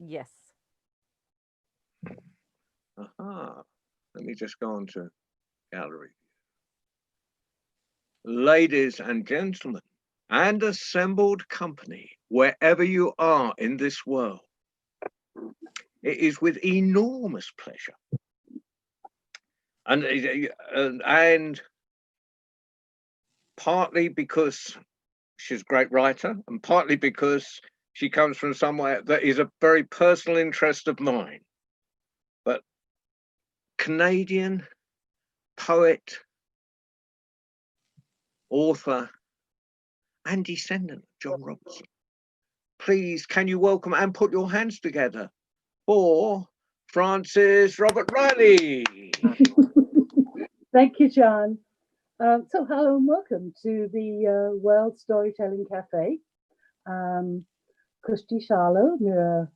Yes. Aha. Let me just go on to gallery. Ladies and gentlemen, and assembled company, wherever you are in this world, it is with enormous pleasure and partly because she's a great writer and partly because she comes from somewhere that is a very personal interest of mine, but Canadian poet, author, and descendant of John Robertson. Please, can you welcome and put your hands together for Frances Robert Riley. Thank you, John. So hello and welcome to the World Storytelling Cafe. Kushti Shalo, Mira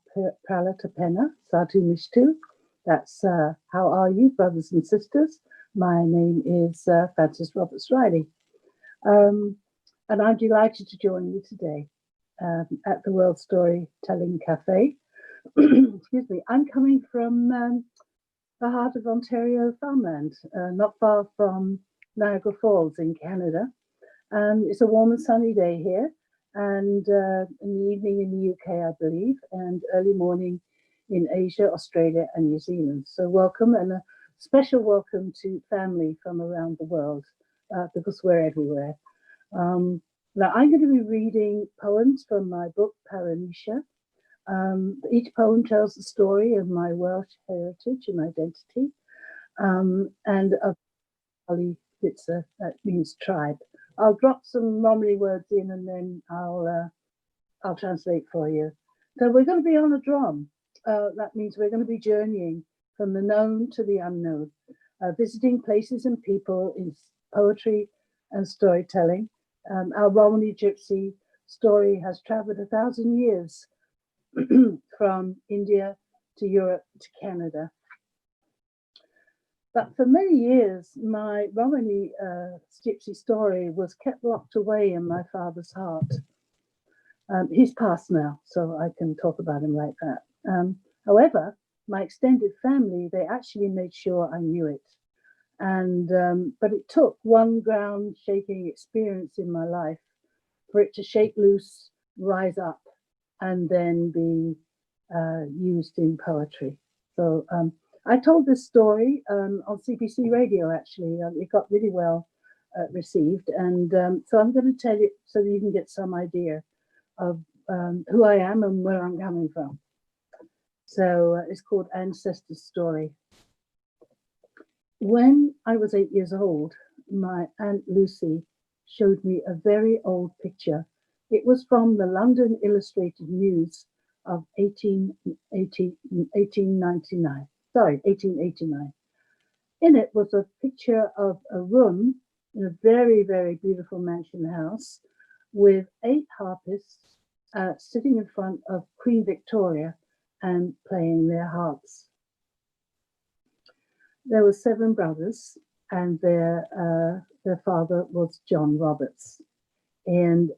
Prala Tapena, Satu Mishtu. That's how are you, brothers and sisters? My name is Frances Roberts Riley. And I'm delighted to join you today at the World Storytelling Cafe. Excuse me, I'm coming from the heart of Ontario farmland, not far from Niagara Falls in Canada. It's a warm and sunny day here, and in the evening in the UK, I believe, and early morning in Asia, Australia, and New Zealand. So welcome, and a special welcome to family from around the world, because we're everywhere. Now, I'm going to be reading poems from my book, Paranisha. Each poem tells the story of my Welsh heritage and identity, and of Ali Bitsa, that means tribe. I'll drop some Romany words in, and then I'll translate for you. So we're going to be on a drum. That means we're going to be journeying from the known to the unknown, visiting places and people in poetry and storytelling. Our Romany Gypsy story has traveled 1,000 years from India to Europe to Canada. But for many years, my Romany Gypsy story was kept locked away in my father's heart. He's passed now, so I can talk about him like that. However, my extended family, they actually made sure I knew it. And but it took one ground-shaking experience in my life for it to shake loose, rise up, and then be used in poetry. So I told this story on CBC Radio, actually. It got really well received. And so I'm going to tell it so that you can get some idea of who I am and where I'm coming from. So it's called Ancestor's Story. When I was 8 years old, my Aunt Lucy showed me a very old picture. It was from the London Illustrated News of 1899. Sorry, 1889. In it was a picture of a room in a very, very beautiful mansion house with 8 harpists sitting in front of Queen Victoria and playing their harps. There were 7 brothers, and their father was John Roberts. And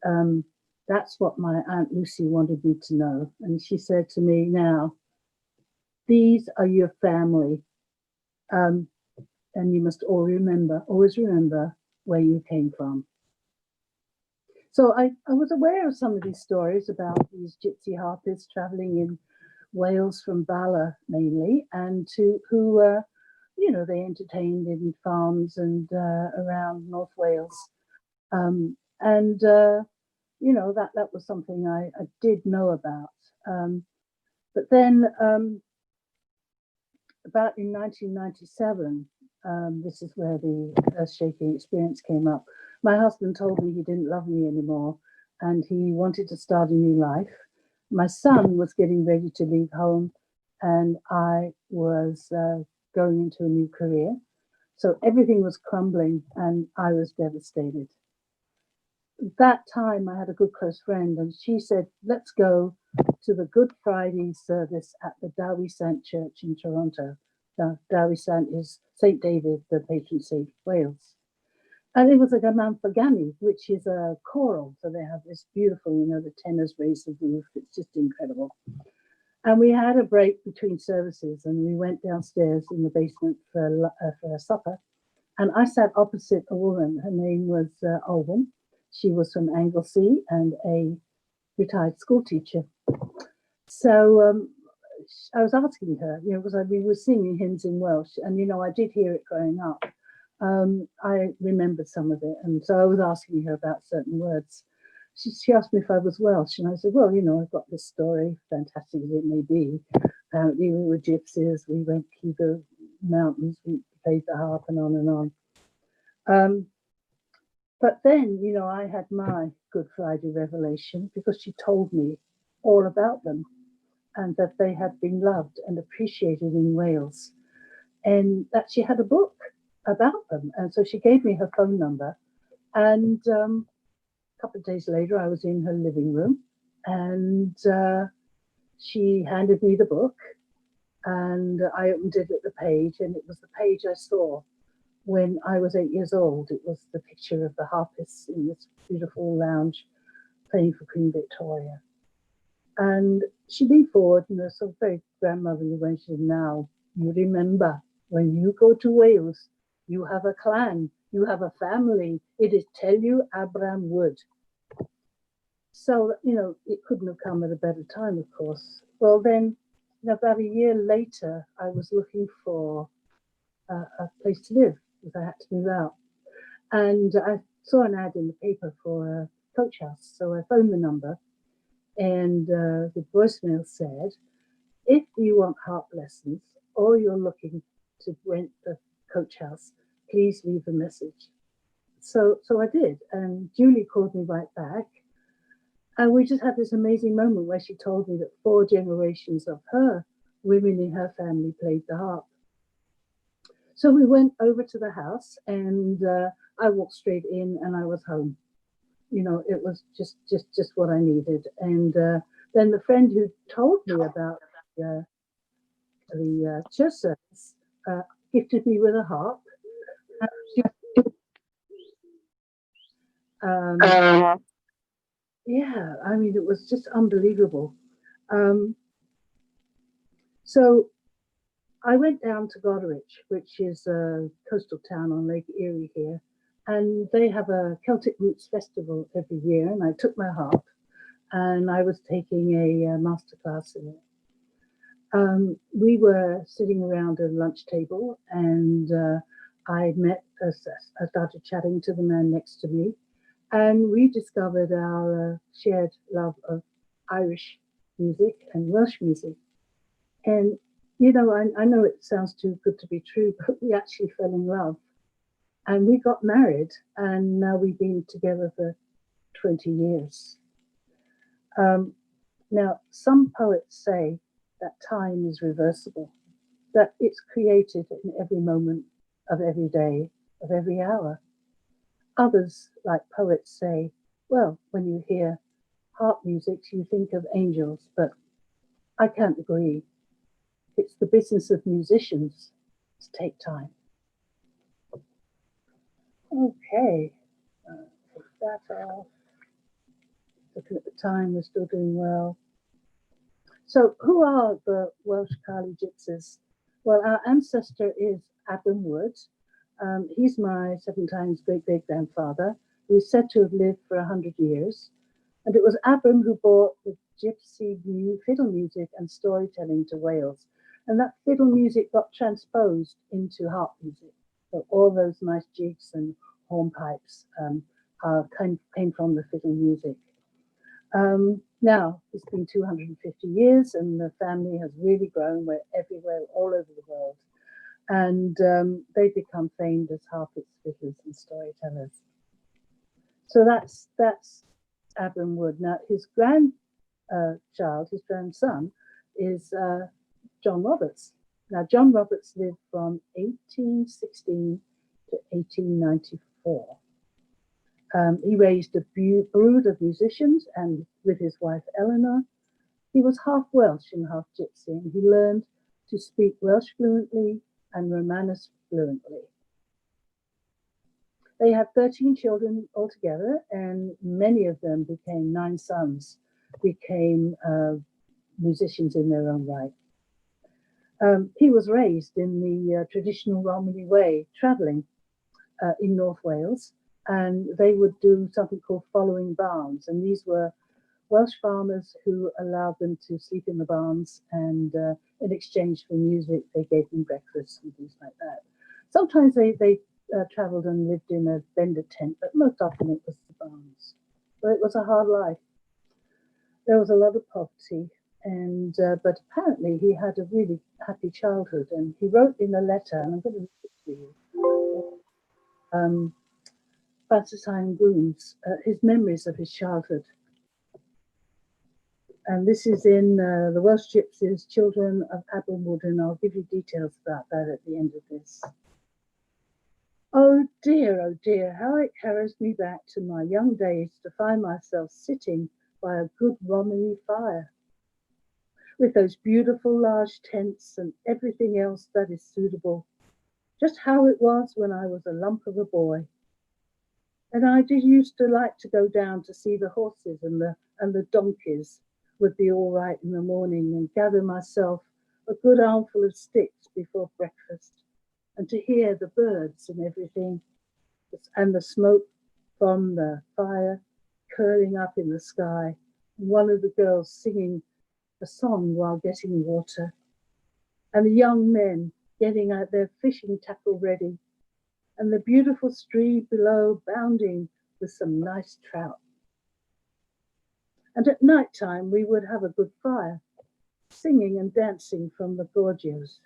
that's what my Aunt Lucy wanted me to know. And she said to me, now, these are your family. And you must always remember where you came from. So I was aware of some of these stories about these gypsy harpists traveling in Wales from Bala mainly, and who you know, they entertained in farms and around North Wales. You know, that was something I did know about. But then about in 1997, this is where the earth-shaking experience came up. My husband told me he didn't love me anymore and he wanted to start a new life. My son was getting ready to leave home and I was going into a new career. So everything was crumbling and I was devastated. That time I had a good close friend and she said, let's go to the Good Friday service at the Dowie Sant Church in Toronto. Dowie Sant is St. David, the patron saint of Wales. And it was a Gamanfagani, which is a choral. So they have this beautiful, you know, the tenors raise the roof. It's just incredible. And we had a break between services, and we went downstairs in the basement for supper. And I sat opposite a woman. Her name was Olwen. She was from Anglesey and a retired school teacher. So I was asking her, because we were singing hymns in Welsh, and I did hear it growing up. I remembered some of it, and so I was asking her about certain words. She asked me if I was Welsh, and I said, well, I've got this story, fantastic as it may be. Apparently we were gypsies, we went to the mountains, we played the harp and on and on. But then, I had my Good Friday revelation because she told me all about them and that they had been loved and appreciated in Wales and that she had a book about them. And so she gave me her phone number, and a couple of days later, I was in her living room, and she handed me the book, and I opened it at the page, and it was the page I saw when I was 8 years old. It was the picture of the harpists in this beautiful lounge playing for Queen Victoria. And she leaned forward, so very grandmotherly way. She said, now, you remember, when you go to Wales, you have a clan, you have a family. It is Telynor Abram Wood. So, it couldn't have come at a better time, of course. Well, then, about a year later, I was looking for a place to live because I had to move out. And I saw an ad in the paper for a coach house. So I phoned the number, and the voicemail said, if you want harp lessons or you're looking to rent the coach house, please leave a message. So I did, and Julie called me right back. And we just had this amazing moment where she told me that 4 generations of her women in her family played the harp. So we went over to the house, and I walked straight in, and I was home. It was just what I needed. And then the friend who told me about the church service gifted me with a harp. Yeah, it was just unbelievable. So I went down to Goderich, which is a coastal town on Lake Erie here, and they have a Celtic Roots Festival every year, and I took my harp, and I was taking a masterclass in it. We were sitting around a lunch table, and I started chatting to the man next to me, and we discovered our shared love of Irish music and Welsh music. And, I know it sounds too good to be true, but we actually fell in love. And we got married, and now we've been together for 20 years. Now, some poets say that time is reversible, that it's created in every moment of every day, of every hour. Others, like poets, say, well, when you hear harp music, you think of angels, but I can't agree. It's the business of musicians to take time. Okay, take that off. Looking at the time, we're still doing well. So who are the Welsh Carly Gypsies? Well, our ancestor is Abram Wood. He's my 7 times great-great-grandfather, who is said to have lived for 100 years. And it was Abram who brought the Gypsy fiddle music and storytelling to Wales. And that fiddle music got transposed into harp music. So all those nice jigs and hornpipes came from the fiddle music. Now, it's been 250 years, and the family has really grown. We're everywhere, all over the world. And they've become famed as harpists, fiddlers, and storytellers. So that's Abram Wood. Now, his grandson, is John Roberts. Now, John Roberts lived from 1816 to 1894. He raised a brood of musicians, and with his wife Eleanor, he was half Welsh and half Gypsy, and he learned to speak Welsh fluently and Romanus fluently. They had 13 children altogether, and many of them became 9 sons, became musicians in their own right. He was raised in the traditional Romany way, travelling in North Wales, and they would do something called following barns, and these were Welsh farmers who allowed them to sleep in the barns, and in exchange for music, they gave them breakfast and things like that. Sometimes they travelled and lived in a vendor tent, but most often it was the barns. But it was a hard life. There was a lot of poverty, and but apparently he had a really happy childhood. And he wrote in a letter, and I'm going to read it to you. Francis Groom's his memories of his childhood. And this is in the Welsh Gypsies, Children of Abram Wood, and I'll give you details about that at the end of this. Oh dear, how it carries me back to my young days to find myself sitting by a good Romany fire, with those beautiful large tents and everything else that is suitable, just how it was when I was a lump of a boy. And I did used to like to go down to see the horses and the donkeys would be all right in the morning, and gather myself a good armful of sticks before breakfast, and to hear the birds and everything, and the smoke from the fire curling up in the sky, and one of the girls singing a song while getting water, and the young men getting out their fishing tackle ready, and the beautiful stream below bounding with some nice trout. And at night time we would have a good fire, singing and dancing from the gorgios.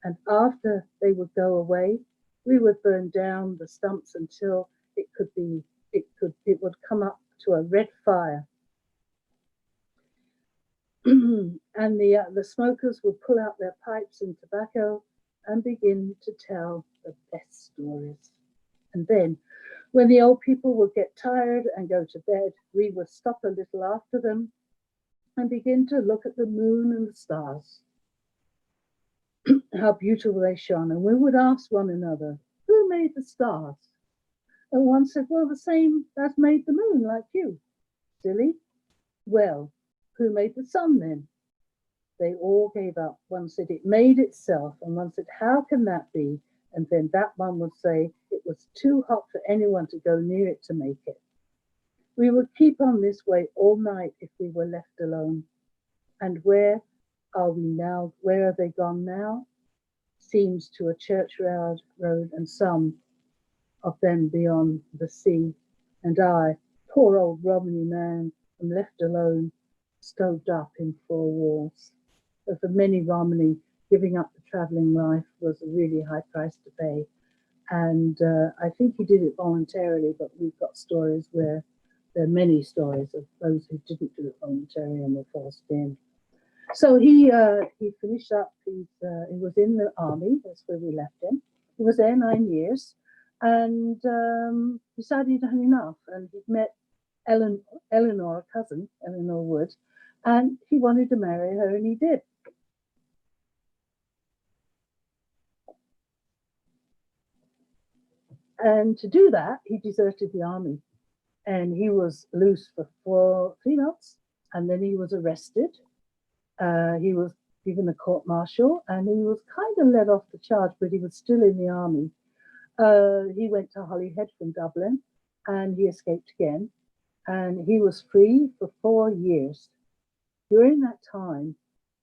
And after they would go away, we would burn down the stumps until it would come up to a red fire. And the smokers would pull out their pipes and tobacco and begin to tell the best stories. And then, when the old people would get tired and go to bed, we would stop a little after them and begin to look at the moon and the stars. How beautiful they shone. And we would ask one another, who made the stars? And one said, well, the same that made the moon, like you. Silly. Well, who made the sun then? They all gave up. One said it made itself, and one said, how can that be? And then that one would say it was too hot for anyone to go near it to make it. We would keep on this way all night if we were left alone. And where are we now? Where are they gone now? Seems to a churchyard road, and some of them beyond the sea. And I, poor old Romany man, am left alone, stoved up in four walls. But for many Romany, giving up the travelling life was a really high price to pay. And I think he did it voluntarily, but we've got stories where there are many stories of those who didn't do it voluntarily and were forced in. So he finished up. He was in the army. That's where we left him. He was there 9 years, and decided he'd had enough. And he'd met Telynor, a cousin, Telynor Wood, and he wanted to marry her, and he did. And to do that, he deserted the army, and he was loose for 3 months, and then he was arrested. He was given a court-martial, and he was kind of let off the charge, but he was still in the army. He went to Holyhead from Dublin, and he escaped again, and he was free for 4 years. During that time,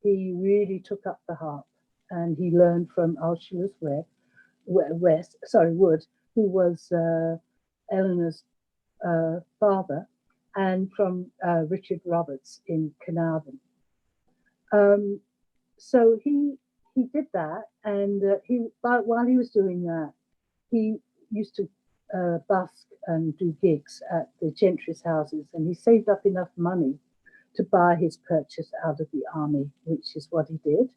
he really took up the harp, and he learned from Alshula's Wood, who was Eleanor's father, and from Richard Roberts in Carnarvon. So he did that, and while he was doing that, he used to busk and do gigs at the gentry's houses, and he saved up enough money to buy his purchase out of the army, which is what he did.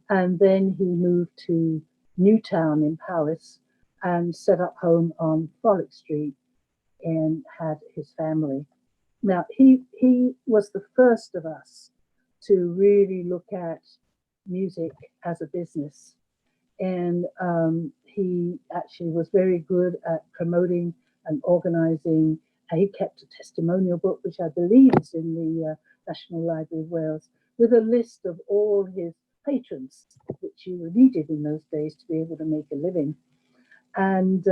And then he moved to Newtown in Powys and set up home on Frolic Street and had his family. Now, he was the first of us to really look at music as a business. And he actually was very good at promoting and organizing. He kept a testimonial book, which I believe is in the National Library of Wales, with a list of all his patrons, which you needed in those days to be able to make a living. And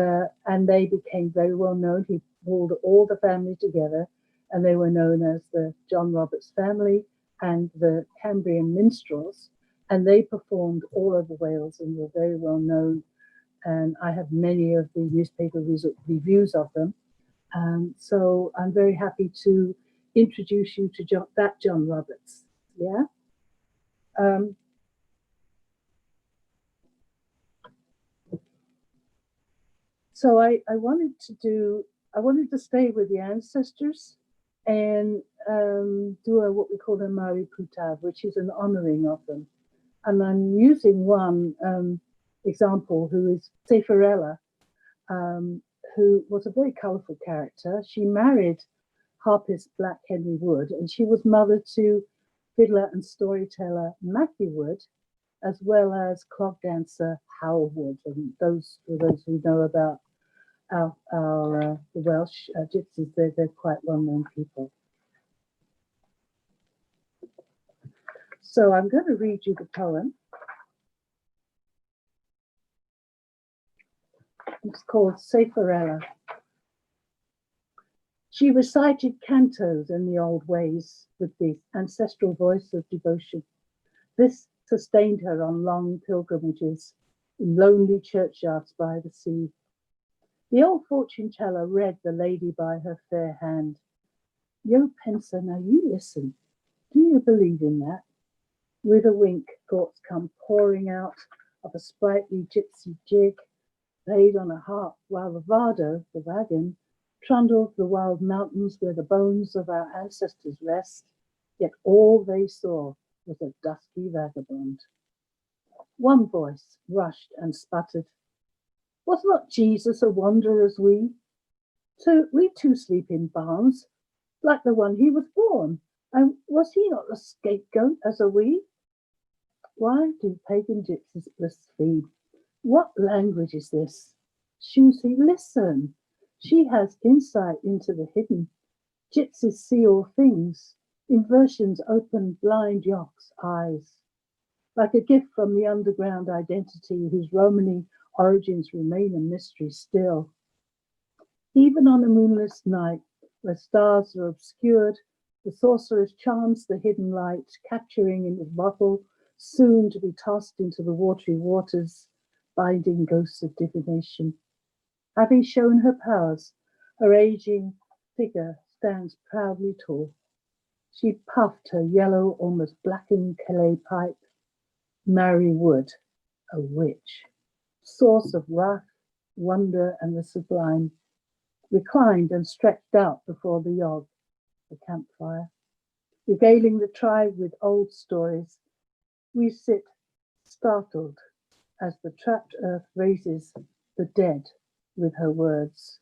they became very well known. He pulled all the family together, and they were known as the John Roberts family and the Cambrian minstrels. And they performed all over Wales and were very well known. And I have many of the newspaper reviews of them. So I'm very happy to introduce you to John Roberts. Yeah. So I wanted to stay with the ancestors and do what we call a Mari Putav, which is an honoring of them. And I'm using one example who is Sefarella, who was a very colourful character. She married harpist Black Henry Wood, and she was mother to fiddler and storyteller Matthew Wood, as well as clog dancer Howell Wood. And those, for those who know about the Welsh gypsies, they're quite well-known people. So I'm going to read you the poem. It's called Sefarella. She recited cantos in the old ways with the ancestral voice of devotion. This sustained her on long pilgrimages in lonely churchyards by the sea. The old fortune teller read the lady by her fair hand. Yo pensa, now you listen. Do you believe in that? With a wink, thoughts come pouring out of a sprightly gypsy jig, played on a harp, while the Vado, the wagon, trundled the wild mountains where the bones of our ancestors rest, yet all they saw was a dusky vagabond. One voice rushed and sputtered, was not Jesus a wanderer as we? So we too sleep in barns, like the one he was born, and was he not the scapegoat as are we? Why do pagan gypsies blaspheme? What language is this? Shusi, listen. She has insight into the hidden. Gypsies see all things. Inversions open blind Yok's eyes. Like a gift from the underground identity whose Romany origins remain a mystery still. Even on a moonless night, where stars are obscured, the sorceress charms the hidden light, capturing in a bottle, soon to be tossed into the watery waters, binding ghosts of divination. Having shown her powers, her aging figure stands proudly tall. She puffed her yellow, almost blackened clay pipe. Mary Wood, a witch, source of wrath, wonder, and the sublime, reclined and stretched out before the Yog, the campfire, regaling the tribe with old stories. We sit startled as the trapped earth raises the dead with her words.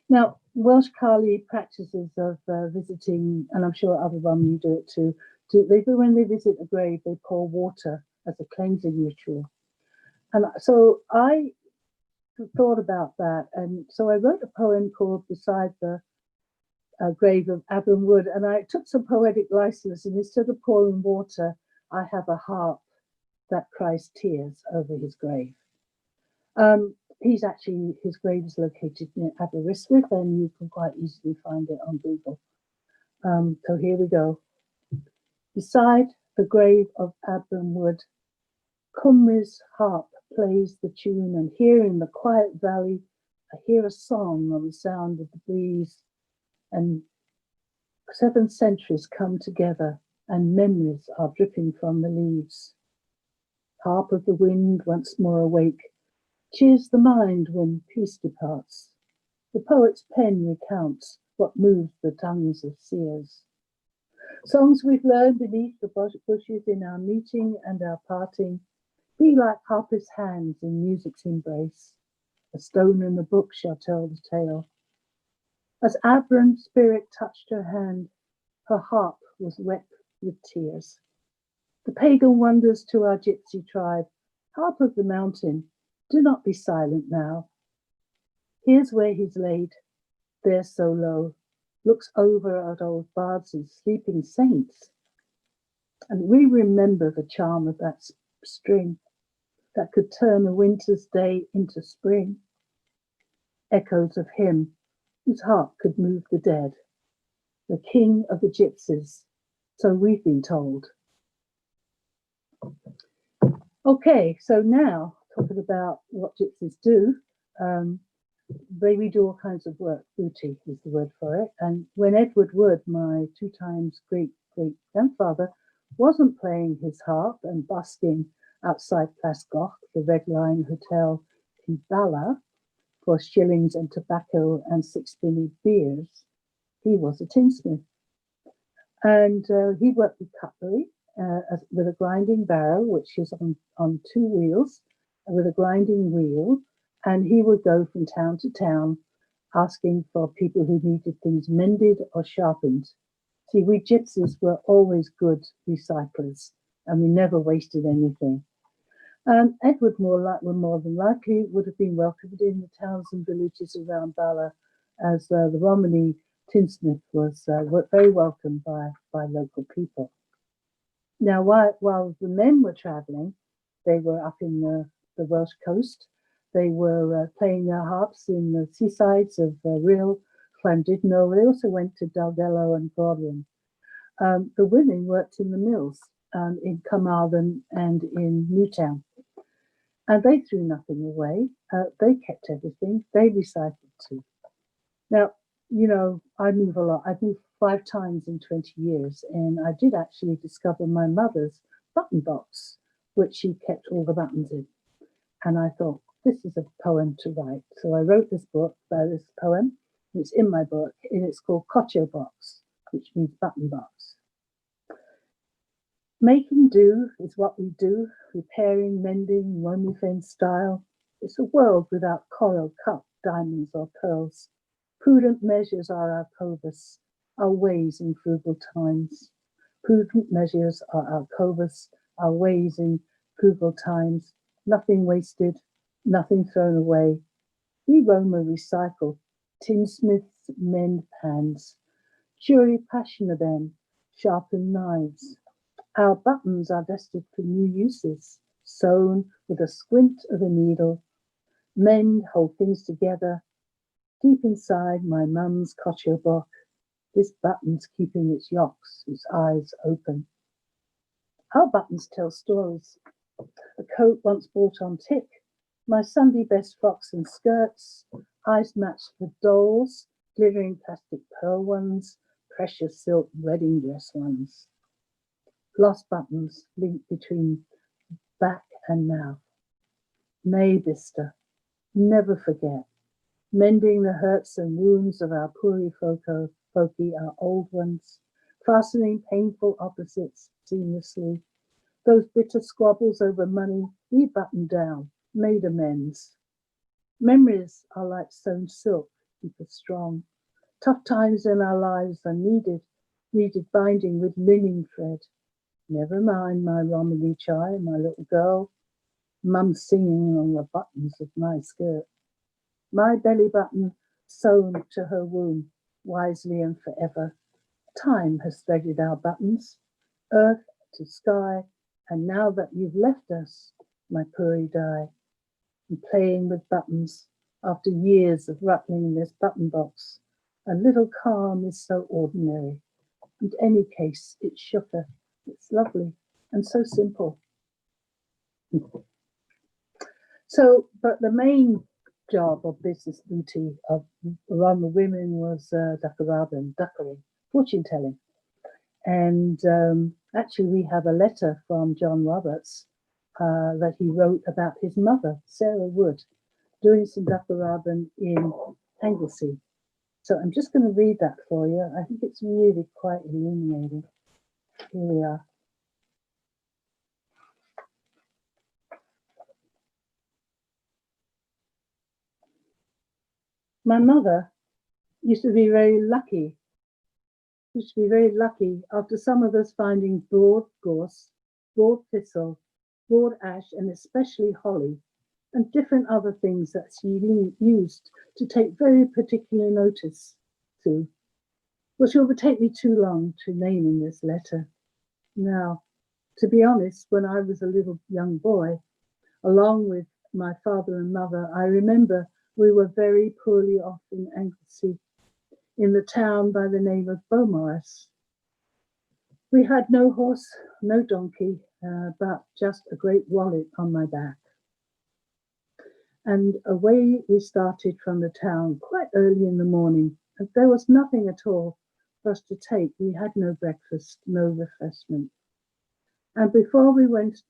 Now, Welsh Kali practices of visiting, and I'm sure other you do it too, when they visit a grave, they pour water as a cleansing ritual. And so I thought about that, and so I wrote a poem called Beside the Grave of Abram Wood, and I took some poetic license, and instead of pouring water, I have a harp that cries tears over his grave. His grave is located near Aberystwyth, and you can quite easily find it on Google. So here we go. Beside the grave of Abram Wood, Cymru's harp plays the tune, and here in the quiet valley, I hear a song on the sound of the breeze, and 7 centuries come together, and memories are dripping from the leaves. Harp of the wind once more awake, cheers the mind when peace departs. The poet's pen recounts what moves the tongues of seers. Songs we've learned beneath the bushes in our meeting and our parting, be like harpist's hands in music's embrace. A stone and a book shall tell the tale. As Abram's spirit touched her hand, her harp was wet with tears. The pagan wonders to our gypsy tribe, harp of the mountain, do not be silent now. Here's where he's laid, there so low, looks over at old bards and sleeping saints. And we remember the charm of that string that could turn a winter's day into spring. Echoes of him whose heart could move the dead. The king of the gypsies, so we've been told. Okay, so now talking about what gypsies do, they do all kinds of work. Booty is the word for it. And when Edward Wood, my 2 times great-great-grandfather, wasn't playing his harp and busking outside Plasgoch, the Red Lion Hotel in Bala, for shillings and tobacco and 6-penny beers, he was a tinsmith. And he worked with cutlery with a grinding barrow, which is on 2 wheels, with a grinding wheel. And he would go from town to town asking for people who needed things mended or sharpened. See, we gypsies were always good recyclers, and we never wasted anything. Edward more than likely would have been welcomed in the towns and villages around Bala, as the Romany tinsmith was very welcomed by local people. Now, while the men were travelling, they were up in the Welsh coast. They were playing their harps in the seasides of Rhyl, Llandudno. They also went to Dalgello and Gordon. The women worked in the mills in Carmarthen and in Newtown. And they threw nothing away. They kept everything. They recycled too. Now, you know, I move a lot. I've moved 5 times in 20 years. And I did actually discover my mother's button box, which she kept all the buttons in. And I thought, this is a poem to write. So I wrote this poem. It's in my book, and it's called Cocho Box, which means button box. Making do is what we do, repairing, mending, Romufan style. It's a world without coral, cup, diamonds, or pearls. Prudent measures are our covers, our ways in frugal times. Prudent measures are our covers, our ways in frugal times. Nothing wasted, nothing thrown away. We Roma recycle, tinsmiths mend pans. Jury passion of them, sharpen knives. Our buttons are destined for new uses, sewn with a squint of a needle. Mend hold things together. Deep inside my mum's cocho box, this button's keeping its yolks, its eyes open. Our buttons tell stories. A coat once bought on tick, my Sunday best frocks and skirts, eyes matched for dolls, glittering plastic pearl ones, precious silk wedding dress ones. Lost buttons linked between back and now. Nay, Bista, never forget, mending the hurts and wounds of our Puri folky, our old ones, fastening painful opposites seamlessly. Those bitter squabbles over money, we buttoned down, made amends. Memories are like sewn silk, keep us strong. Tough times in our lives are needed binding with linen thread. Never mind my Romilly chai, my little girl, mum singing on the buttons of my skirt. My belly button sewn to her womb, wisely and forever. Time has threaded our buttons, earth to sky, and now that you've left us, my Puri die, and playing with buttons, after years of rattling this button box, a little calm is so ordinary. In any case, it's shukka. It's lovely and so simple. So, but the main job of business booty of Roma women was duckering, fortune telling. And actually, we have a letter from John Roberts that he wrote about his mother, Sarah Wood, doing some duckeraben in Anglesey. So I'm just going to read that for you. I think it's really quite illuminating. Here we are. My mother used to be very lucky. After some of us finding broad gorse, broad thistle, broad ash, and especially holly, and different other things that she used to take very particular notice to. Well, it would take me too long to name in this letter. Now, to be honest, when I was a little young boy, along with my father and mother, I remember we were very poorly off in Anglesey, in the town by the name of Beaumaris. We had no horse, no donkey, but just a great wallet on my back. And away we started from the town quite early in the morning. And there was nothing at all for us to take. We had no breakfast, no refreshment. And before we went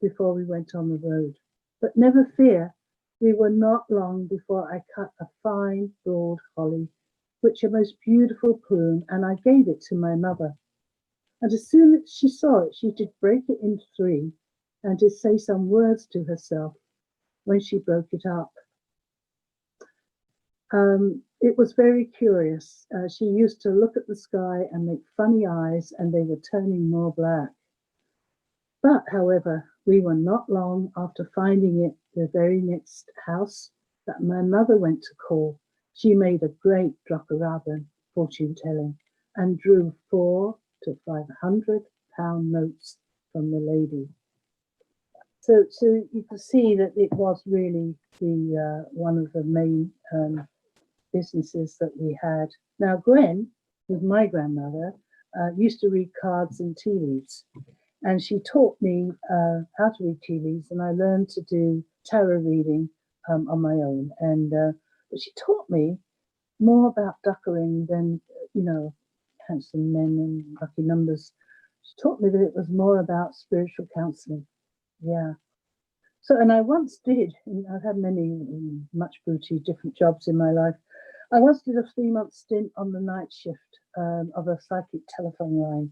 on the road. But never fear, we were not long before I cut a fine broad holly, which a most beautiful plume, and I gave it to my mother. And as soon as she saw it, she did break it in three and did say some words to herself when she broke it up. It was very curious. She used to look at the sky and make funny eyes, and they were turning more black. But, however, we were not long after finding it the very next house that my mother went to call. She made a great Druckeraben fortune telling and drew 4 to 500 pound notes from the lady. So you can see that it was really the one of the main businesses that we had. Now, Gwen, with my grandmother, used to read cards and tea leaves. And she taught me how to read tea leaves, and I learned to do tarot reading on my own. And but she taught me more about duckering than, handsome men and lucky numbers. She taught me that it was more about spiritual counselling. Yeah. So, and I once did, I've had many much booty different jobs in my life. I once did a 3-month stint on the night shift of a psychic telephone line.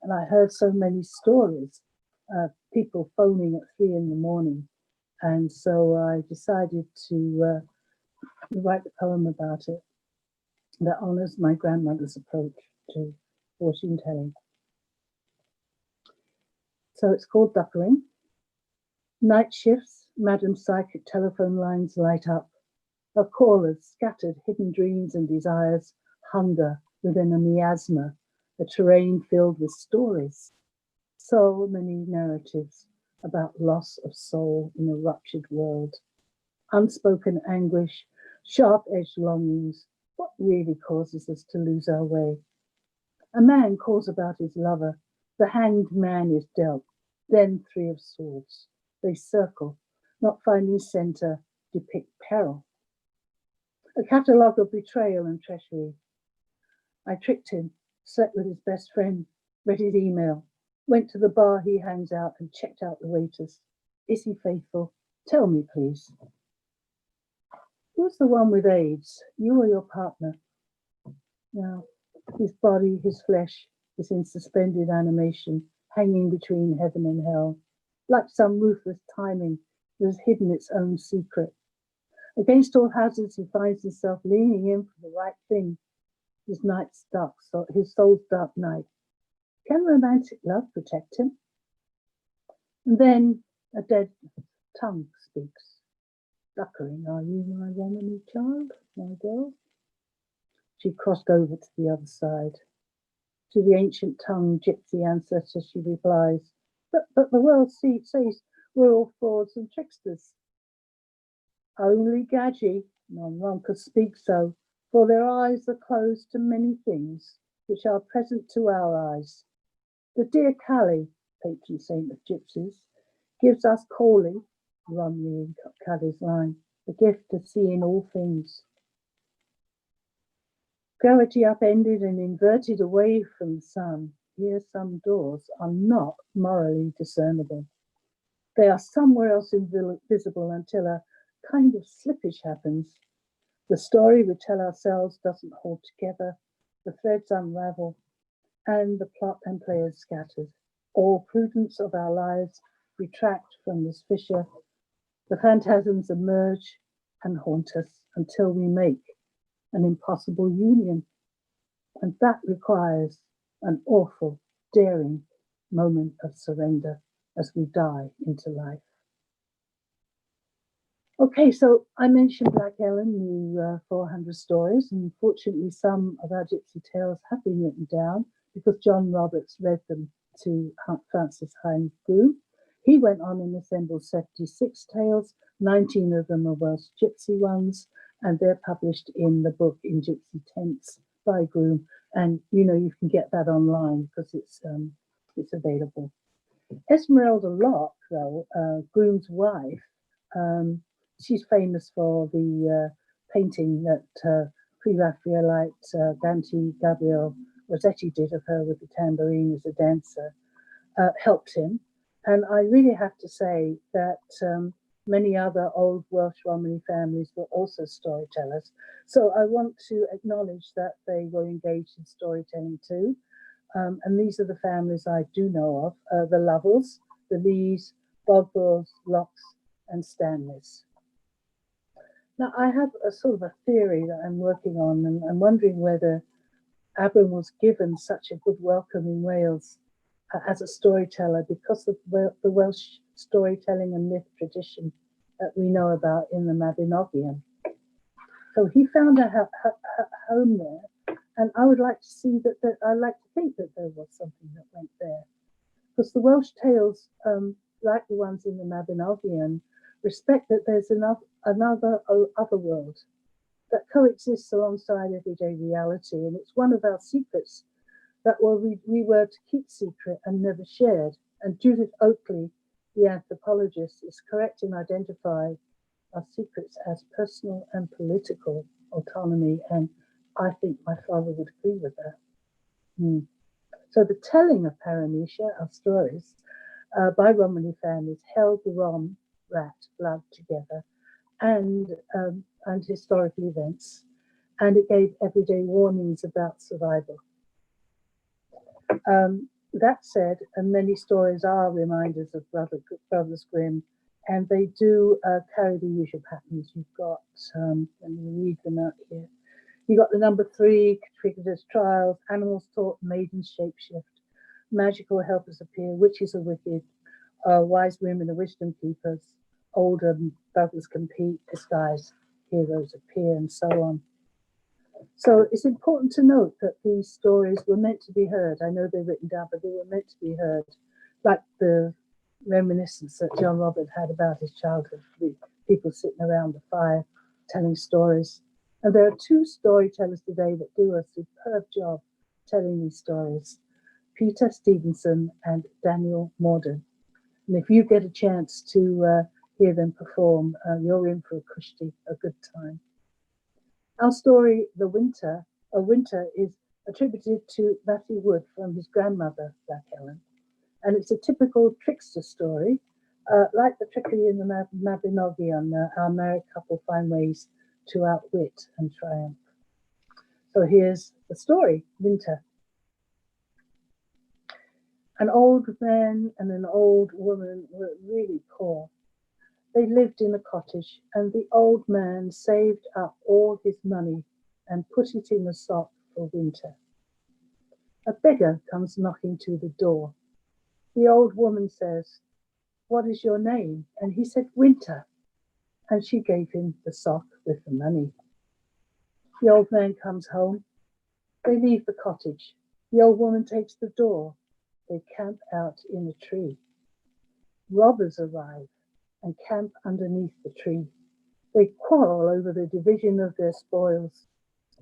And I heard so many stories, people phoning at 3 in the morning. And so I decided to write a poem about it that honors my grandmother's approach to fortune telling. So it's called Duckering. Night shifts, Madam Psychic telephone lines light up. Of callers, scattered hidden dreams and desires, hunger within a miasma, a terrain filled with stories. So many narratives about loss of soul in a ruptured world. Unspoken anguish, sharp-edged longings. What really causes us to lose our way? A man calls about his lover. The hanged man is dealt. Then 3 of swords. They circle, not finding center, depict peril. A catalogue of betrayal and treachery. I tricked him, slept with his best friend, read his email, went to the bar he hangs out and checked out the waiters. Is he faithful? Tell me, please. Who's the one with AIDS, you or your partner? Now, his body, his flesh, is in suspended animation, hanging between heaven and hell, like some ruthless timing that has hidden its own secret. Against all hazards, he finds himself leaning in for the right thing. His soul's dark night. Can romantic love protect him? And then a dead tongue speaks. Duckering, are you my Romany child, my girl? She crossed over to the other side. To the ancient tongue, Gypsy ancestor, she replies, but the world says we're all frauds and tricksters. Only Gadgy, one could speak so, for their eyes are closed to many things which are present to our eyes. The dear Callie, patron saint of gypsies, gives us calling, Romney in Callie's line, the gift of seeing all things. Gravity upended and inverted away from the sun, here some doors are not morally discernible. They are somewhere else invisible until a kind of slippage happens. The story we tell ourselves doesn't hold together, the threads unravel, and the plot and players scattered. All prudence of our lives retract from this fissure. The phantasms emerge and haunt us until we make an impossible union. And that requires an awful, daring moment of surrender as we die into life. Okay, so I mentioned Black Ellen knew 400 stories, and fortunately, some of our gypsy tales have been written down because John Roberts read them to Francis Hines Groom. He went on and assembled 76 tales, 19 of them are Welsh gypsy ones, and they're published in the book In Gypsy Tense by Groom. And you can get that online because it's available. Esmeralda Locke, though, Groom's wife, she's famous for the painting that pre-Raphaelite Dante Gabriel Rossetti did of her with the tambourine as a dancer, helped him. And I really have to say that many other old Welsh Romany families were also storytellers. So I want to acknowledge that they were engaged in storytelling too. And these are the families I do know of, the Lovells, the Lees, Bogborough, Locks, and Stanleys. Now, I have a sort of a theory that I'm working on, and I'm wondering whether Abram was given such a good welcome in Wales as a storyteller because of the Welsh storytelling and myth tradition that we know about in the Mabinogion. So he found a home there, and I would like to see I like to think that there was something that went there, because the Welsh tales, like the ones in the Mabinogion, respect that there's another other world that coexists alongside everyday reality, and it's one of our secrets that we were to keep secret and never shared. And Judith Oakley, the anthropologist, is correct in identifying our secrets as personal and political autonomy, and I think my father would agree with that. So the telling of Paramecia, our stories, by Romany families held the Rom, rat, blood together and historical events, and it gave everyday warnings about survival. That said, and many stories are reminders of Brothers Grimm, and they do carry the usual patterns. You've got, let me read them out here. You got the number 3, Cricketer's trials, animals taught, maidens shapeshift, magical helpers appear, witches are wicked, wise women are wisdom keepers, older brothers compete, disguise, heroes appear, and so on. So it's important to note that these stories were meant to be heard. I know they're written down, but they were meant to be heard, like the reminiscence that John Robert had about his childhood, with people sitting around the fire telling stories. And there are 2 storytellers today that do a superb job telling these stories, Peter Stevenson and Daniel Morden. And if you get a chance to hear them perform, you're in for a good time. Our story, A Winter, is attributed to Matthew Wood from his grandmother, Black Ellen. And it's a typical trickster story. Like the trickery in the Mabinogion, our married couple find ways to outwit and triumph. So here's the story, Winter. An old man and an old woman were really poor. They lived in a cottage, and the old man saved up all his money and put it in a sock for winter. A beggar comes knocking to the door. The old woman says, "What is your name?" And he said, "Winter." And she gave him the sock with the money. The old man comes home. They leave the cottage. The old woman takes the door. They camp out in a tree. Robbers arrive and camp underneath the tree. They quarrel over the division of their spoils.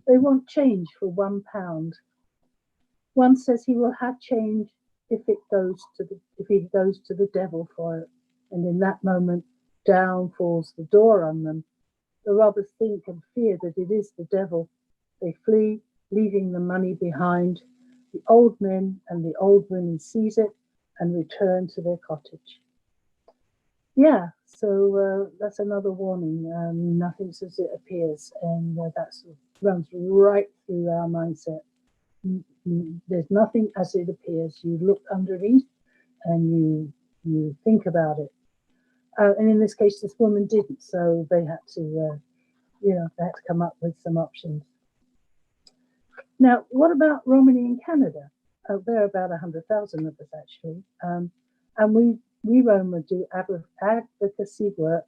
They want change for £1. One says he will have change if he goes to the devil for it. And in that moment, down falls the door on them. The robbers think and fear that it is the devil. They flee, leaving the money behind. The old men and the old women seize it and return to their cottage. Yeah, so that's another warning. Nothing's as it appears, and that runs right through our mindset. There's nothing as it appears. You look underneath and you think about it. And in this case, this woman didn't, so they had to, they had to come up with some options. Now, what about Romany in Canada? There are about 100,000 of us actually, and we Roma do advocacy work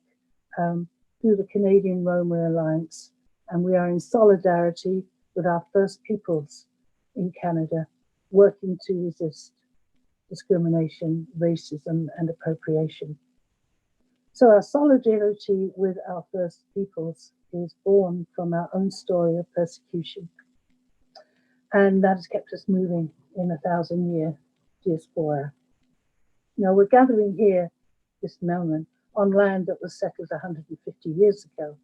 through the Canadian Roma Alliance, and we are in solidarity with our First Peoples in Canada, working to resist discrimination, racism, and appropriation. So our solidarity with our First Peoples is born from our own story of persecution, and that has kept us moving in a 1,000-year diaspora. Now, we're gathering here this moment on land that was settled 150 years ago.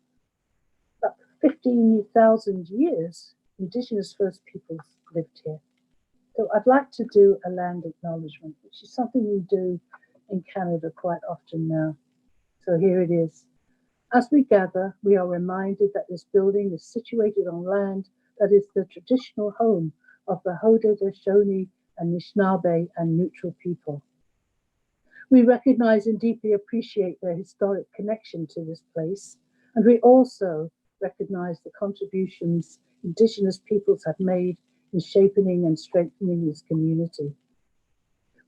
But for 15,000 years, Indigenous First Peoples lived here. So I'd like to do a land acknowledgement, which is something we do in Canada quite often now. So here it is. As we gather, we are reminded that this building is situated on land that is the traditional home of the Haudenosaunee and Anishinaabe and Neutral people. We recognize and deeply appreciate their historic connection to this place, and we also recognize the contributions Indigenous peoples have made in shaping and strengthening this community.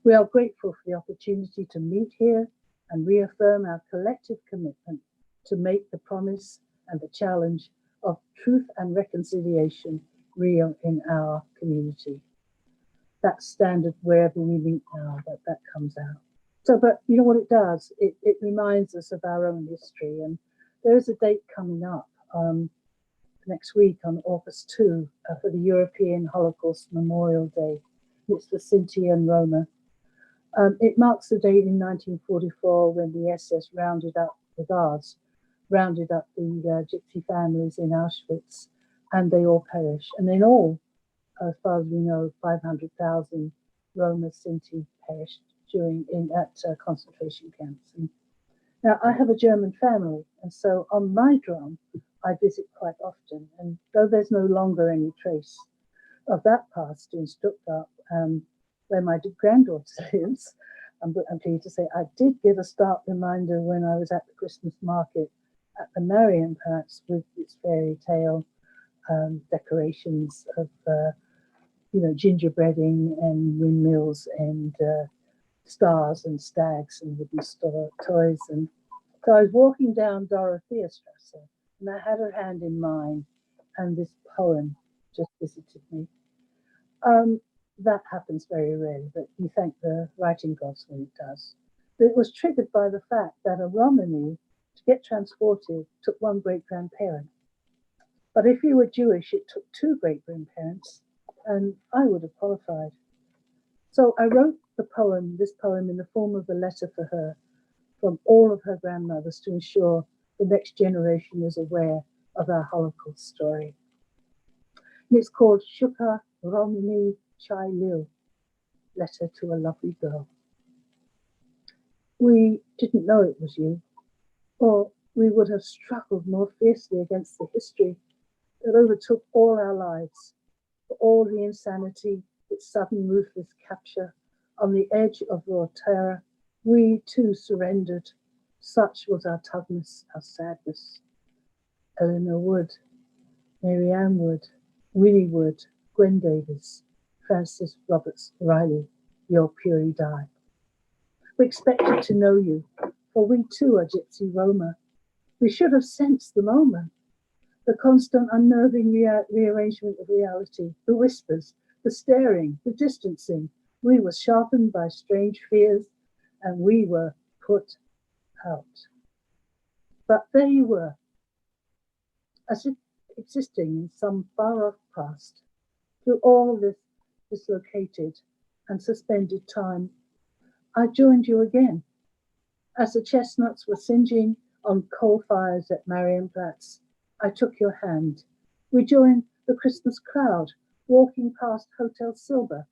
We are grateful for the opportunity to meet here and reaffirm our collective commitment to make the promise and the challenge of truth and reconciliation real in our community. That's standard wherever we meet now, that comes out. So, but you know what it does? It reminds us of our own history. And there is a date coming up next week on August 2 for the European Holocaust Memorial Day. It's the Sinti and Roma. It marks the date in 1944 when the SS rounded up the guards, rounded up the Gypsy families in Auschwitz, and they all perished. And in all, as far as we know, 500,000 Roma Sinti perished at concentration camps. And now, I have a German family, and so on my drum, I visit quite often. And though there's no longer any trace of that past in Stuttgart, where my granddaughter lives, I'm pleased to say I did give a stark reminder when I was at the Christmas market at the Marienplatz with its fairy tale decorations of, gingerbreading and windmills and stars and stags and wooden toys. And so I was walking down Dorotheastrasse and I had her hand in mine, and this poem just visited me. That happens very rarely, but you thank the writing gods when it does. But it was triggered by the fact that a Romany, to get transported, took one great-grandparent. But if you were Jewish, it took two great-grandparents, and I would have qualified. So I wrote this poem in the form of a letter for her from all of her grandmothers to ensure the next generation is aware of our Holocaust story. And it's called Shuka Romani Chai Lil, Letter to a Lovely Girl. We didn't know it was you, or we would have struggled more fiercely against the history that overtook all our lives, for all the insanity, its sudden ruthless capture. On the edge of raw terror, we too surrendered. Such was our toughness, our sadness. Telynor Wood, Mary Ann Wood, Winnie Wood, Gwen Davis, Francis Roberts Riley, your Puri die. We expected to know you, for we too are Gypsy Roma. We should have sensed the moment, the constant unnerving rearrangement of reality, the whispers, the staring, the distancing. We were sharpened by strange fears, and we were put out. But there you were, as if existing in some far-off past, through all this dislocated and suspended time. I joined you again, as the chestnuts were singeing on coal fires at Marienplatz. I took your hand. We joined the Christmas crowd, walking past Hotel Silber.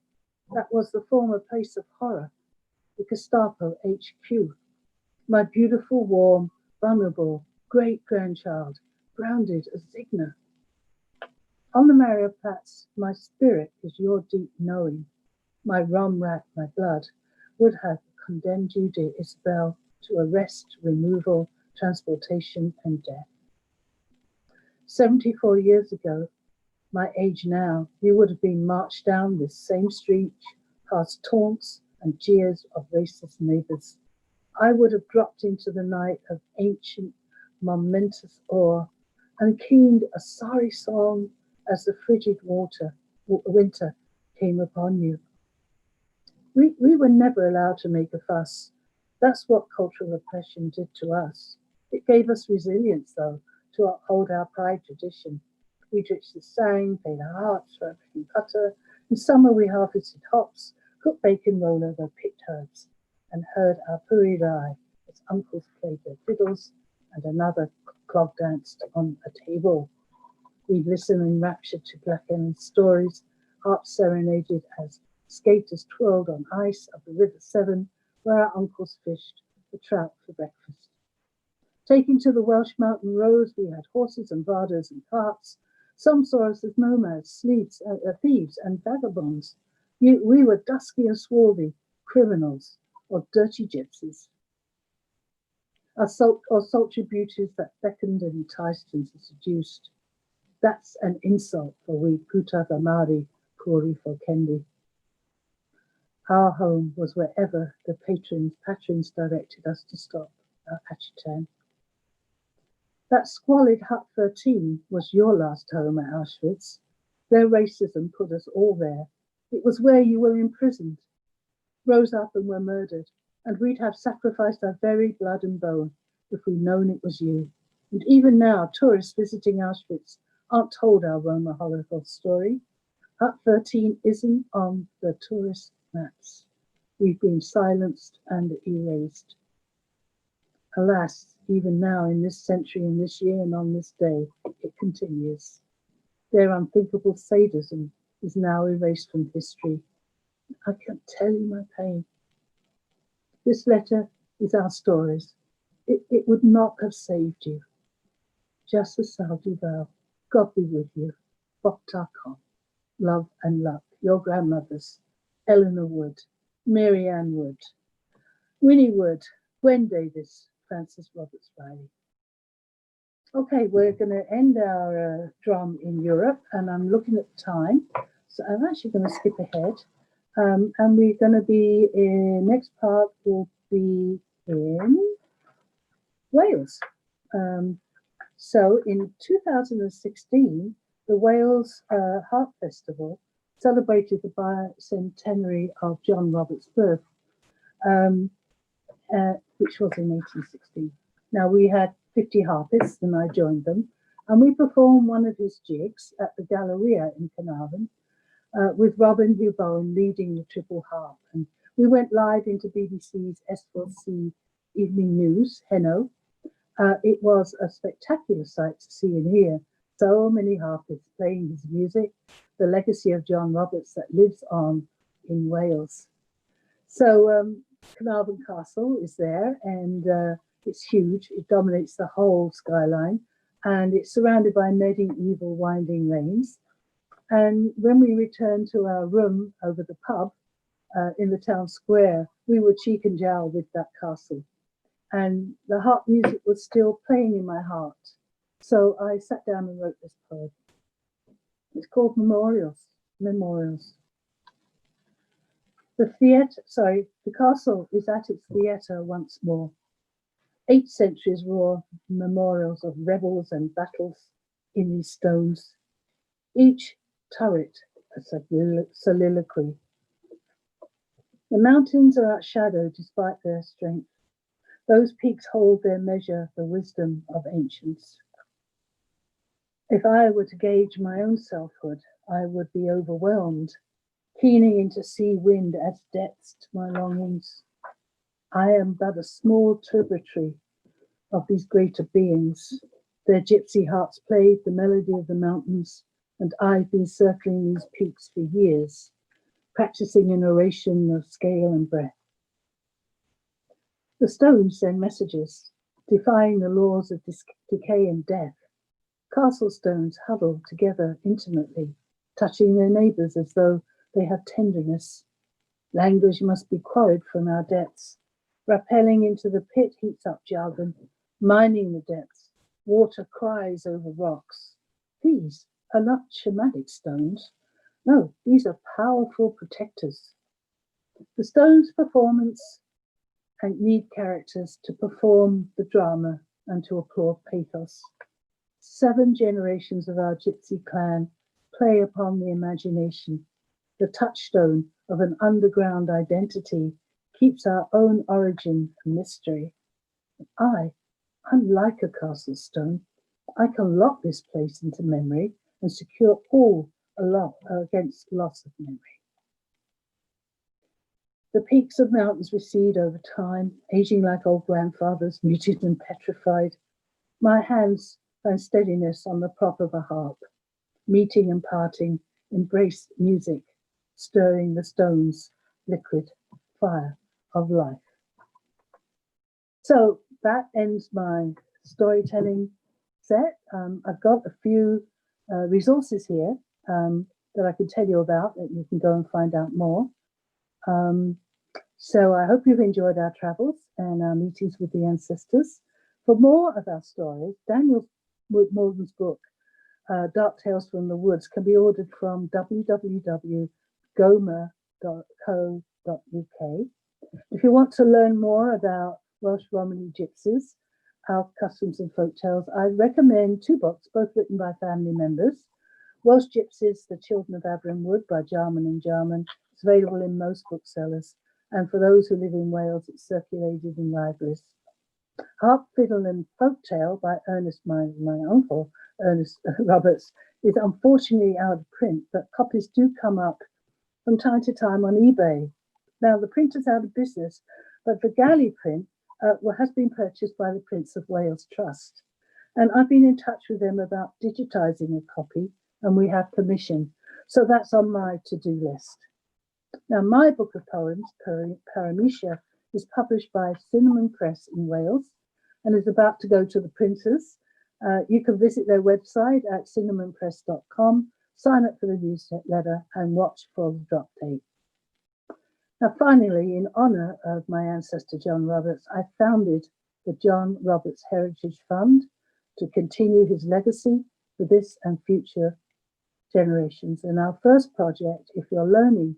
That was the former place of horror, the Gestapo HQ. My beautiful, warm, vulnerable great-grandchild, grounded as Zigna. On the Marienplatz, my spirit is your deep knowing. My rum rat, my blood, would have condemned you, dear Isabel, to arrest, removal, transportation, and death. 74 years ago, my age now, you would have been marched down this same street, past taunts and jeers of racist neighbors. I would have dropped into the night of ancient momentous awe, and keened a sorry song as the frigid winter came upon you. We were never allowed to make a fuss. That's what cultural repression did to us. It gave us resilience, though, to uphold our pride tradition. We Gypsy sang, played our harps for everything butter. In summer we harvested hops, cooked bacon roll over picked herbs, and heard our puri rai as uncles played their fiddles and another clog danced on a table. We'd listen enraptured to Black Ellen's stories, harps serenaded as skaters twirled on ice up the River Severn, where our uncles fished for trout for breakfast. Taking to the Welsh mountain roads, we had horses and barders and carts. Some saw us as nomads, thieves and vagabonds. We were dusky and swarthy, criminals or dirty gypsies. Our sultry beauties that beckoned and enticed and seduced. That's an insult for we Puta Mari Puri for Kendi. Our home was wherever the patrons directed us to stop, our Achitan. That squalid Hut 13 was your last home at Auschwitz. Their racism put us all there. It was where you were imprisoned, rose up and were murdered, and we'd have sacrificed our very blood and bone if we'd known it was you. And even now, tourists visiting Auschwitz aren't told our Roma Holocaust story. Hut 13 isn't on the tourist maps. We've been silenced and erased. Alas, even now in this century, in this year, and on this day, it continues. Their unthinkable sadism is now erased from history. I can't tell you my pain. This letter is our stories. It would not have saved you. Just as Saudi vow, God be with you. Boktakom. Love and luck. Your grandmothers, Telynor Wood, Mary Ann Wood, Winnie Wood, Gwen Davis, Frances Roberts Riley. Okay, we're going to end our drum in Europe, and I'm looking at the time, so I'm actually going to skip ahead, and we're going to be in, next part will be in Wales. So in 2016, the Wales Harp Festival celebrated the bicentenary of John Roberts' birth, which was in 1816. Now we had 50 harpists and I joined them, and we performed one of his jigs at the Galleria in Carnarvon with Robin Hugh Bowen leading the triple harp. And we went live into BBC's S4C Evening News, Henno. It was a spectacular sight to see and hear. So many harpists playing his music, the legacy of John Roberts that lives on in Wales. So Carnarvon Castle is there, and it's huge. It dominates the whole skyline, and it's surrounded by medieval winding lanes. And when we returned to our room over the pub in the town square, we were cheek and jowl with that castle. And the harp music was still playing in my heart. So I sat down and wrote this poem. It's called Memorials. Memorials. The castle is at its theatre once more. 8 centuries raw memorials of rebels and battles in these stones. Each turret a soliloquy. The mountains are outshadowed despite their strength. Those peaks hold their measure, the wisdom of ancients. If I were to gauge my own selfhood, I would be overwhelmed. Keening into sea wind adds depths to my longings. I am but a small tributary of these greater beings. Their gypsy harps played the melody of the mountains, and I've been circling these peaks for years, practicing an oration of scale and breath. The stones send messages, defying the laws of decay and death. Castle stones huddle together intimately, touching their neighbours as though they have tenderness. Language must be quarried from our depths. Rappelling into the pit heats up jargon, mining the depths. Water cries over rocks. These are not shamanic stones. No, these are powerful protectors. The stones' performance and need characters to perform the drama and to applaud pathos. 7 generations of our Gypsy clan play upon the imagination. The touchstone of an underground identity keeps our own origin a mystery. I'm like a castle stone. I can lock this place into memory and secure all against loss of memory. The peaks of mountains recede over time, aging like old grandfathers, muted and petrified. My hands find steadiness on the prop of a harp. Meeting and parting, embrace music, stirring the stone's liquid fire of life. So that ends my storytelling set. I've got a few resources here that I can tell you about that you can go and find out more. So I hope you've enjoyed our travels and our meetings with the ancestors. For more of our stories, Daniel Morgan's book, Dark Tales from the Woods, can be ordered from www.goma.co.uk. If you want to learn more about Welsh Romany Gypsies, our customs and folk tales, I recommend 2 books, both written by family members. Welsh Gypsies, The Children of Abram Wood by Jarman and Jarman. It's available in most booksellers. And for those who live in Wales, it's circulated in libraries. Harp, Fiddle and Folktale by my uncle, Ernest Roberts, is unfortunately out of print, but copies do come up from time to time on eBay. Now, the printer's out of business, but the galley print has been purchased by the Prince of Wales Trust. And I've been in touch with them about digitizing a copy, and we have permission. So that's on my to-do list. Now, my book of poems, Paramecia, is published by Cinnamon Press in Wales and is about to go to the printers. You can visit their website at cinnamonpress.com, sign up for the newsletter and watch for the drop date. Now, finally, in honor of my ancestor, John Roberts, I founded the John Roberts Heritage Fund to continue his legacy for this and future generations. And our first project, if you're really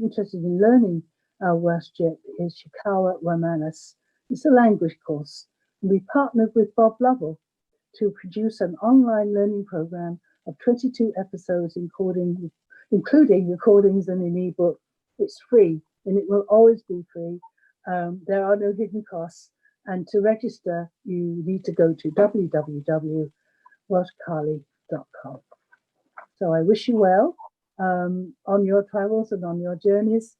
interested in learning our Welsh Gyp, is Shikawa Romanus. It's a language course. And we partnered with Bob Lovell to produce an online learning program of 22 episodes, including recordings and an ebook. It's free, and it will always be free. There are no hidden costs. And to register, you need to go to www.welshcarly.com. So I wish you well on your travels and on your journeys.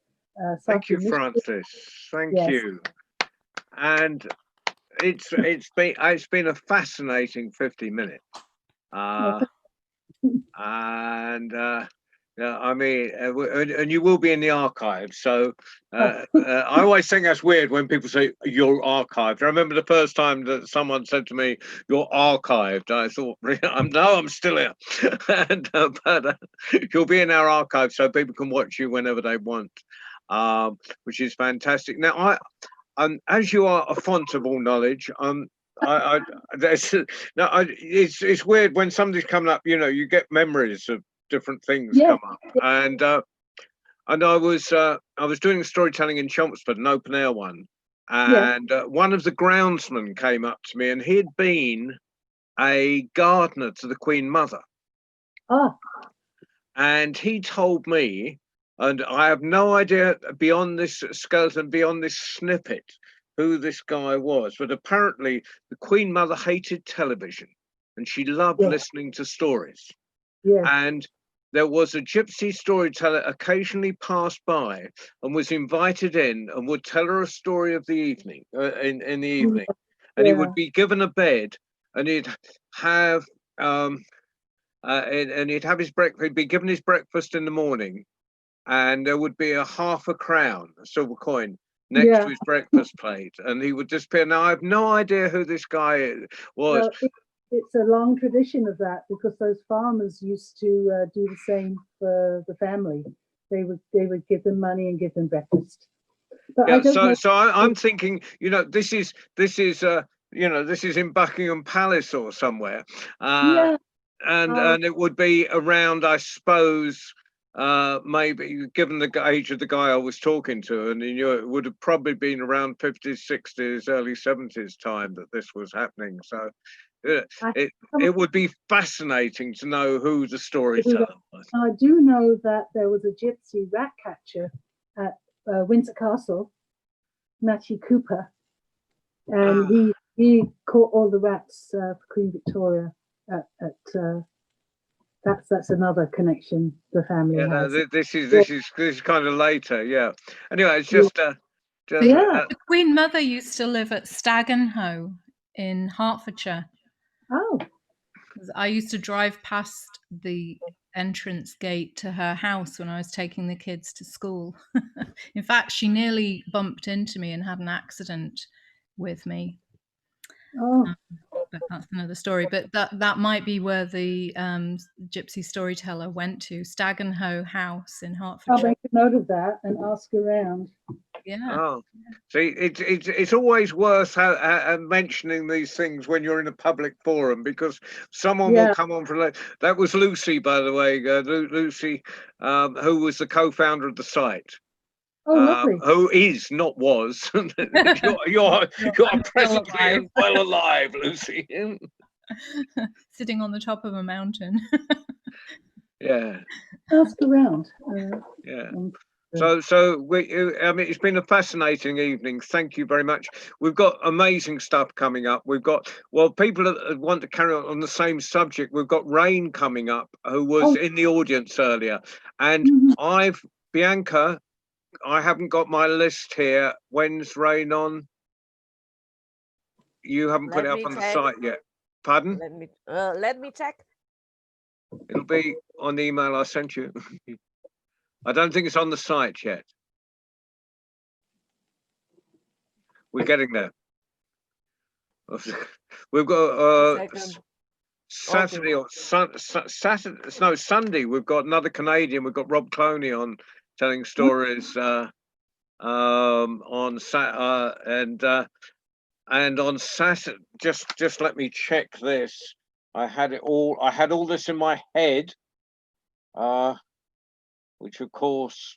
Thank you, Frances. Thank you. And it's been a fascinating 50 minutes. And I mean, and you will be in the archive. So I always think that's weird when people say you're archived. I remember the first time that someone said to me, "You're archived." I thought, "No, I'm still here." But you'll be in our archive, so people can watch you whenever they want, which is fantastic. Now, as you are a font of all knowledge, it's weird when somebody's coming up. You get memories of different things come up, and I was doing storytelling in Chelmsford, an open air one, and one of the groundsmen came up to me, and he had been a gardener to the Queen Mother, and he told me, and I have no idea beyond this skeleton, beyond this snippet, who this guy was, but apparently the Queen Mother hated television, and she loved listening to stories, and there was a gypsy storyteller occasionally passed by and was invited in and would tell her a story of the evening, in the evening. And he would be given a bed, and he'd have his breakfast. He'd be given his breakfast in the morning, and there would be a half a crown, a silver coin, next to his breakfast plate, and he would disappear. Now, I have no idea who this guy was. Well, it's a long tradition of that, because those farmers used to do the same for the family. They would give them money and give them breakfast. But I'm thinking, this is in Buckingham Palace or somewhere, and it would be around, I suppose, maybe given the age of the guy I was talking to, and he knew it would have probably been around 50s, 60s, early 70s time that this was happening. So it would be fascinating to know who the storyteller was. I do know that there was a gypsy rat catcher at Windsor Castle, Matthew Cooper, and he caught all the rats for Queen Victoria that's another connection the family has. This is kind of later, yeah. Anyway, it's just The Queen Mother used to live at Stagenhoe in Hertfordshire. Oh. I used to drive past the entrance gate to her house when I was taking the kids to school. In fact, she nearly bumped into me and had an accident with me. Oh. But that's another story. But that might be where the gypsy storyteller went to, Stagenhoe House in Hertfordshire. I'll make a note of that and ask around. Yeah. Oh, see, it's always worth mentioning these things when you're in a public forum, because someone will come on for that. Was Lucy, by the way, Lucy, who was the co-founder of the site. Oh, lovely. Who is, not was. you're presently well alive, Lucy. Sitting on the top of a mountain. Yeah. Ask around. Yeah. So I mean, it's been a fascinating evening. Thank you very much. We've got amazing stuff coming up. We've got, well, people that want to carry on the same subject. We've got Rain coming up, who was in the audience earlier, and Bianca, I haven't got my list here. When's Rain on? You haven't put it up on the site yet. Pardon? Let me check. It'll be on the email I sent you. I don't think it's on the site yet. We're getting there. We've got Saturday or Saturday. No, Sunday. We've got another Canadian. We've got Rob Cloney on telling stories on and on Saturday. Just let me check this. I had all this in my head. Which of course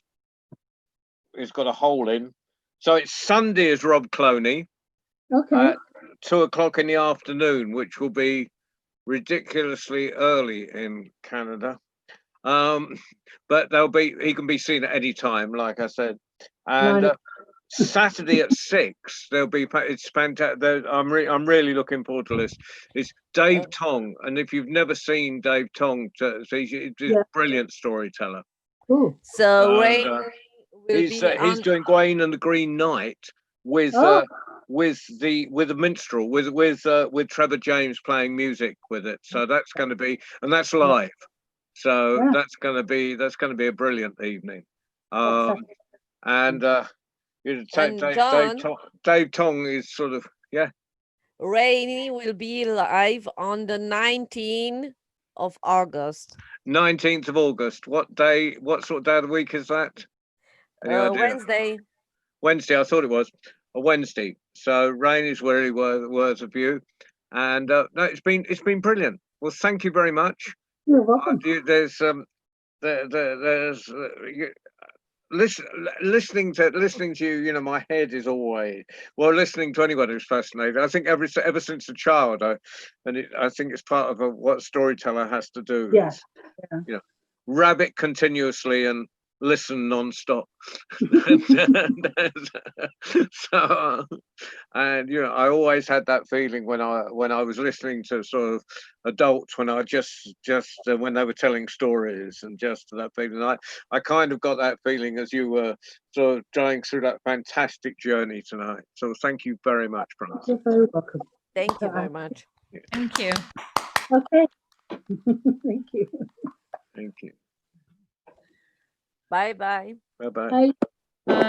has got a hole in. So it's Sunday is Rob Cloney. Okay. At 2 o'clock in the afternoon, which will be ridiculously early in Canada. But he can be seen at any time, like I said. And Saturday at 6, it's fantastic. I'm really looking forward to this. It's Dave Tong, and if you've never seen Dave Tong, he's a brilliant storyteller. Cool. So Rain he's doing Gawain and the Green Knight with the minstrel with Trevor James playing music with it. So that's going to be, and that's live. So that's going to be a brilliant evening. And Dave Tong is sort of Rainy will be live on the 19th of August. 19th of August. What day? What sort of day of the week is that? Wednesday. Wednesday. I thought it was a Wednesday. So Rain is really worth of you, and no, it's been brilliant. Well, thank you very much. You're welcome. There's listening to you, you know, my head is always, well, listening to anybody who's fascinated. I think ever since a child, I think it's part of what a storyteller has to do. Yeah. You know, rabbit continuously and listen non-stop. So, and you know, I always had that feeling when I was listening to sort of adults, when I just when they were telling stories, and just that feeling. I kind of got that feeling as you were sort of going through that fantastic journey tonight. So thank you very much, Francis. You're very welcome. Thank you very much. Thank you. Okay. Thank you. Thank you. Bye-bye. Bye-bye. Bye.